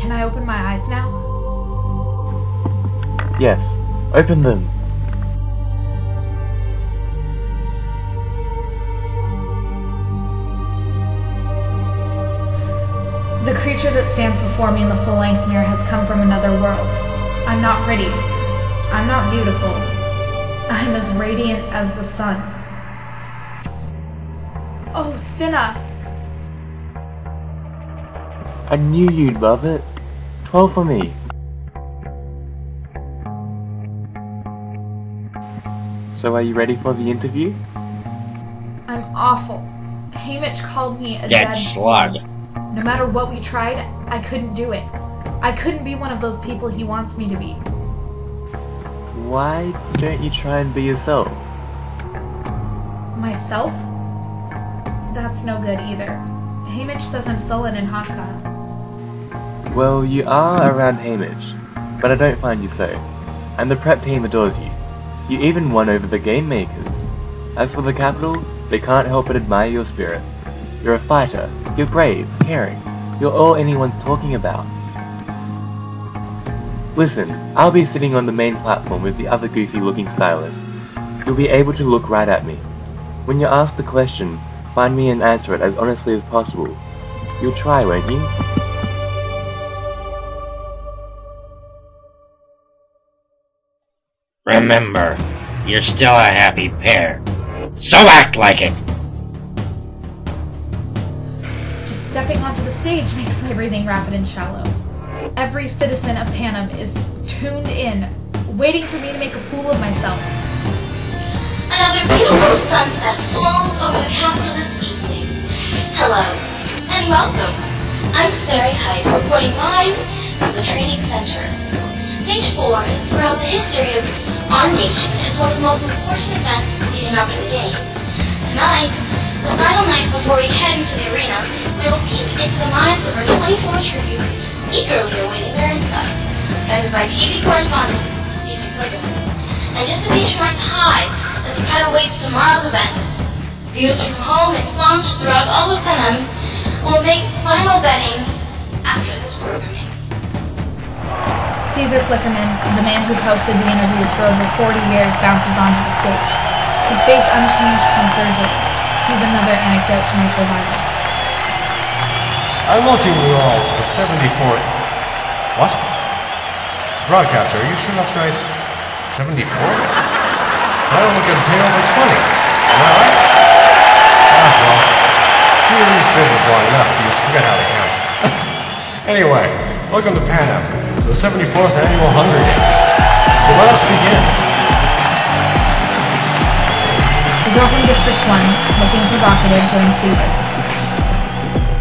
Can I open my eyes now? Yes, open them. The creature that stands before me in the full-length mirror has come from another world. I'm not pretty. I'm not beautiful. I'm as radiant as the sun. Oh, Cinna! I knew you'd love it. 12 for me. So are you ready for the interview? I'm awful. Hamish called me a Dead slug. No matter what we tried, I couldn't do it. I couldn't be one of those people he wants me to be. Why don't you try and be yourself? Myself? That's no good either. Hamish says I'm sullen and hostile. Well, you are around Hamish, but I don't find you so. And the prep team adores you. You even won over the game makers. As for the Capitol, they can't help but admire your spirit. You're a fighter, you're brave, caring, you're all anyone's talking about. Listen, I'll be sitting on the main platform with the other goofy-looking stylists. You'll be able to look right at me. When you're asked a question, find me and answer it as honestly as possible. You'll try, won't you? Remember, you're still a happy pair. So act like it! Just stepping onto the stage makes my breathing rapid and shallow. Every citizen of Panem is tuned in, waiting for me to make a fool of myself. Another beautiful sunset falls over the capital this evening. Hello, and welcome. I'm Sari Hyde, reporting live from the training center. Stage 4, throughout the history of our nation, is one of the most important events leading up to the games. Tonight, the final night before we head into the arena, we will peek into the minds of our 24 tributes, eagerly awaiting their insight, guided by TV correspondent Caesar Flickerman. Anticipation runs high as the crowd awaits tomorrow's events. Viewers from home and sponsors throughout all of Panem will make final betting after this programming. Caesar Flickerman, the man who's hosted the interviews for over 40 years, bounces onto the stage. His face unchanged from surgery. He's another anecdote to my survival. I welcome you all to the 74th... What? Broadcaster, are you sure that's right? 74th? I don't look a day over 20. Am I right? Ah, well, so you're in this business long enough, you forget how to count. Anyway, welcome to Panem, to the 74th Annual Hunger Games. So let us begin. The girl from District 1, looking provocative, joins Caesar.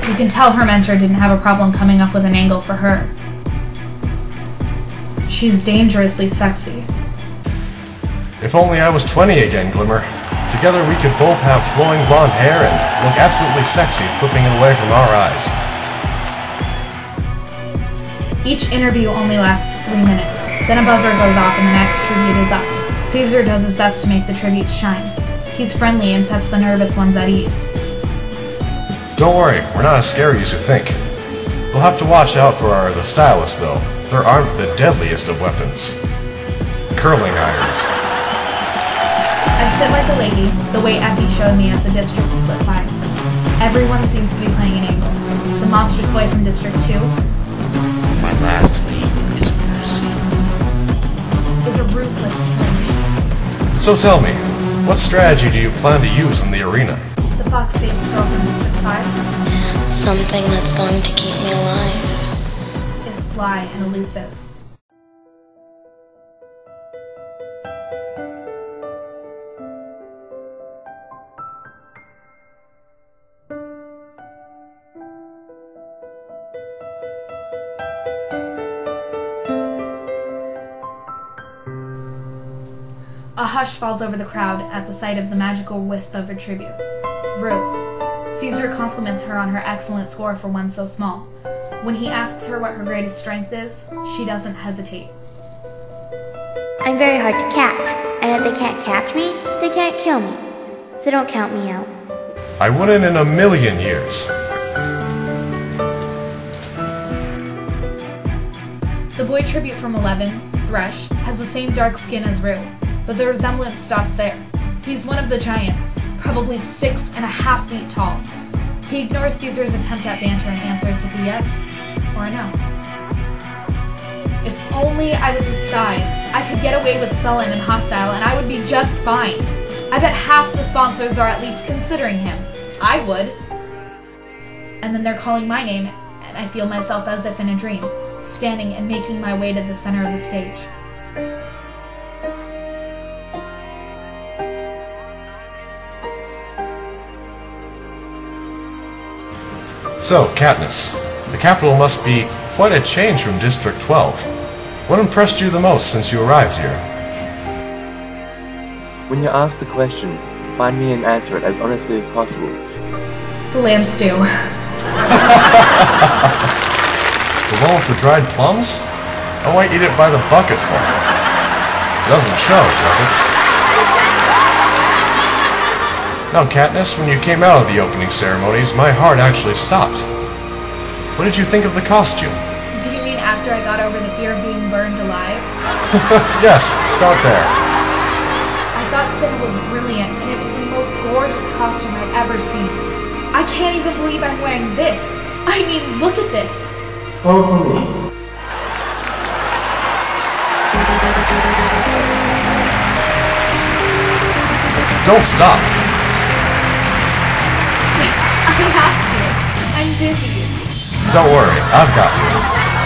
You can tell her mentor didn't have a problem coming up with an angle for her. She's dangerously sexy. If only I was 20 again, Glimmer. Together we could both have flowing blonde hair and look absolutely sexy flipping it away from our eyes. Each interview only lasts 3 minutes. Then a buzzer goes off and the next tribute is up. Caesar does his best to make the tributes shine. He's friendly and sets the nervous ones at ease. Don't worry, we're not as scary as you think. We'll have to watch out for the stylists, though. They're armed with the deadliest of weapons. Curling irons. I sit like a lady, the way Effie showed me as the district slipped by. Everyone seems to be playing an angle. The monstrous boy from District 2. My last name is Mercy. Is a ruthless clinician. So tell me, what strategy do you plan to use in the arena? The fox-faced girl from District 5. Something that's going to keep me alive. Is sly and elusive. A hush falls over the crowd at the sight of the magical wisp of a tribute. Ruth. Caesar compliments her on her excellent score for one so small. When he asks her what her greatest strength is, she doesn't hesitate. I'm very hard to catch, and if they can't catch me, they can't kill me. So don't count me out. I wouldn't in a million years. The boy tribute from 11, Thresh, has the same dark skin as Rue, but the resemblance stops there. He's one of the giants, probably 6.5 feet tall. He ignores Caesar's attempt at banter and answers with a yes or a no. If only I was his size, I could get away with sullen and hostile and I would be just fine. I bet half the sponsors are at least considering him. I would. And then they're calling my name, and I feel myself as if in a dream, standing and making my way to the center of the stage. So, Katniss, the capital must be quite a change from District 12. What impressed you the most since you arrived here? When you're asked a question, find me and answer it as honestly as possible. The lamb stew. The one with the dried plums? Oh, I eat it by the bucketful. It doesn't show, does it? Now, Katniss, when you came out of the opening ceremonies, my heart actually stopped. What did you think of the costume? Do you mean after I got over the fear of being burned alive? Yes, start there. I thought Cinna was brilliant, and it was the most gorgeous costume I'd ever seen. I can't even believe I'm wearing this. I mean, look at this. Follow me. Don't stop. I have to. I'm busy. Don't worry, I've got you.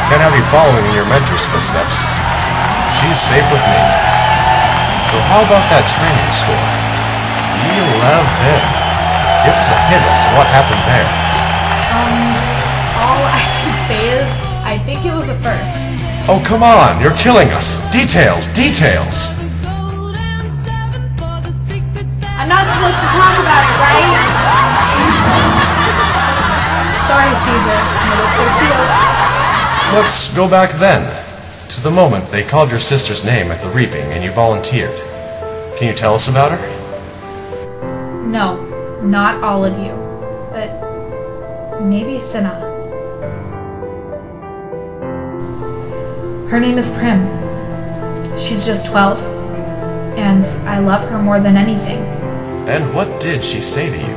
Can't have you following in your mentor's footsteps. She's safe with me. So how about that training score? 11. Give us a hint as to what happened there. All I can say is, I think it was a first. Oh, come on, you're killing us. Details, details. I'm not supposed to talk about it, right? Sorry, Caesar. My lips are sealed. Let's go back then, to the moment they called your sister's name at the reaping and you volunteered. Can you tell us about her? No, not all of you. But maybe Cinna. Her name is Prim. She's just 12. And I love her more than anything. And what did she say to you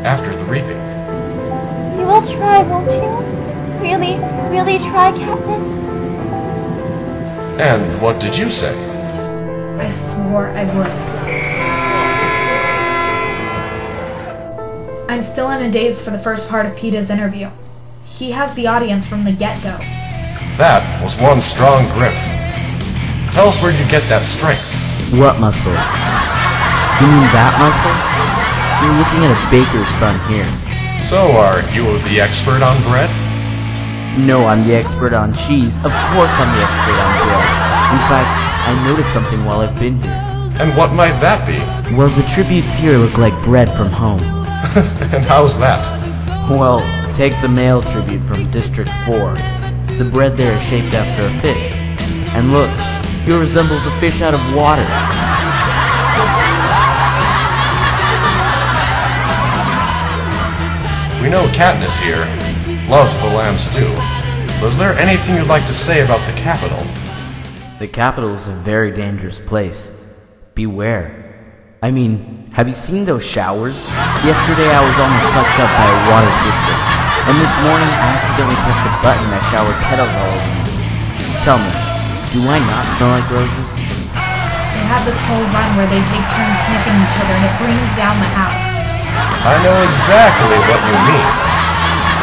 after the reaping? You will try, won't you? Really try, Katniss? And what did you say? I swore I would. I'm still in a daze for the first part of Peeta's interview. He has the audience from the get-go. That was one strong grip. Tell us where you get that strength. What muscle? You mean that muscle? You're looking at a baker's son here. So, are you the expert on bread? No, I'm the expert on cheese. Of course I'm the expert on bread. In fact, I noticed something while I've been here. And what might that be? Well, the tributes here look like bread from home. And how's that? Well, take the male tribute from District 4. The bread there is shaped after a fish. And look, he resembles a fish out of water. We know Katniss here loves the lamb stew. Was there anything you'd like to say about the capital? The capital is a very dangerous place. Beware. I mean, have you seen those showers? Yesterday I was almost sucked up by a water system. And this morning I accidentally pressed a button that showered petals all over me. Tell me, do I not smell like roses? They have this whole run where they take turns sniffing each other and it brings down the house. I know exactly what you mean.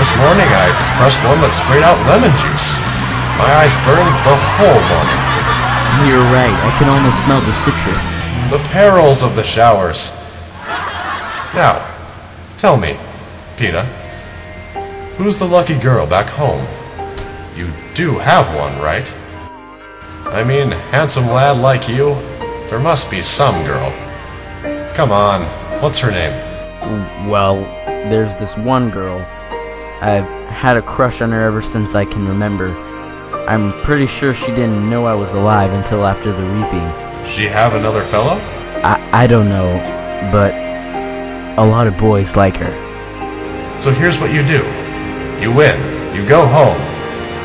This morning I pressed one that sprayed out lemon juice. My eyes burned the whole morning. You're right, I can almost smell the citrus. The perils of the showers. Now, tell me, Peeta, who's the lucky girl back home? You do have one, right? I mean, handsome lad like you, there must be some girl. Come on, what's her name? Well, there's this one girl. I've had a crush on her ever since I can remember. I'm pretty sure she didn't know I was alive until after the reaping. She have another fellow? I don't know, but a lot of boys like her. So here's what you do. You win. You go home.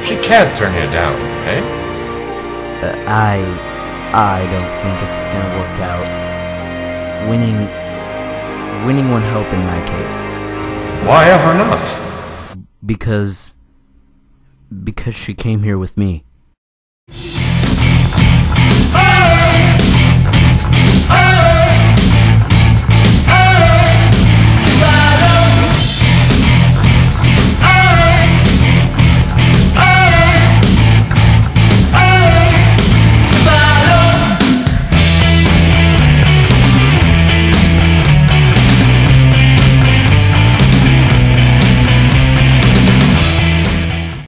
She can't turn you down, eh? I don't think it's gonna work out. Winning won't help in my case. Why ever not? Because she came here with me.